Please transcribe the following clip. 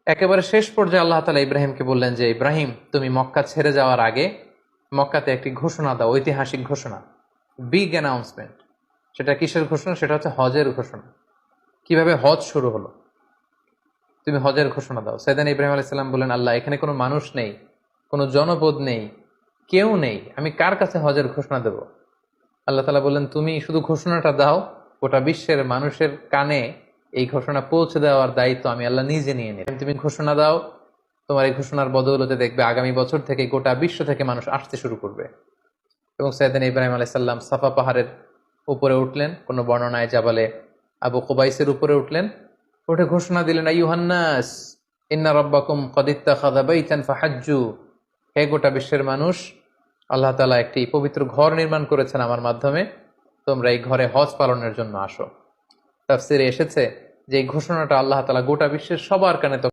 একেবারে শেষ পর্যায়ে আল্লাহ তাআলা ইব্রাহিমকে বললেন যে, ইব্রাহিম, তুমি মক্কা ছেড়ে যাওয়ার আগে মক্কাতে একটি ঘোষণা দাও, ঐতিহাসিক ঘোষণা, বিগ অ্যানাউন্সমেন্ট। সেটা কিসের ঘোষণা? সেটা হচ্ছে হজের ঘোষণা। কিভাবে হজ শুরু হলো, তুমি হজের ঘোষণা দাও। সাইয়েদনা ইব্রাহিম আলাইহিস সালাম বললেন, আল্লাহ, এখানে কোনো মানুষ নেই, কোনো জনপদ নেই, কেউ নেই, আমি কার কাছে হজের ঘোষণা দেব? আল্লাহ তাআলা বললেন, তুমি শুধু ঘোষণাটা দাও, গোটা বিশ্বের মানুষের কানে এই ঘোষণা পৌঁছে দেওয়ার দায়িত্ব আমি আল্লাহ নিজে নিয়ে নিই। তুমি ঘোষণা দাও, তোমার এই ঘোষণার বদৌলতে দেখবে আগামী বছর থেকে গোটা বিশ্ব থেকে মানুষ আসতে শুরু করবে। এবং সাইয়েদনা ইব্রাহিম আলাইহিস সালাম সাফা পাহাড়ের উপরে উঠলেন, কোনো বর্ণনায় জাবালে আবু কুবাইসের উপরে উঠলেন, উঠে ঘোষণা দিলেন, আইয়ুহান নাস ইন্না রাব্বাকুম ক্বাদ ইত্তাখাযা বাইতান ফাহাজ্জু। হে গোটা বিশ্বের মানুষ, আল্লাহ তাআলা একটি পবিত্র ঘর নির্মাণ করেছেন আমার মাধ্যমে, তোমরা এই ঘরে হজ পালনের জন্য আসো। তাফসিরে এসেছে যে এই ঘোষণাটা আল্লাহ তাআলা গোটা বিশ্বের সবার কানে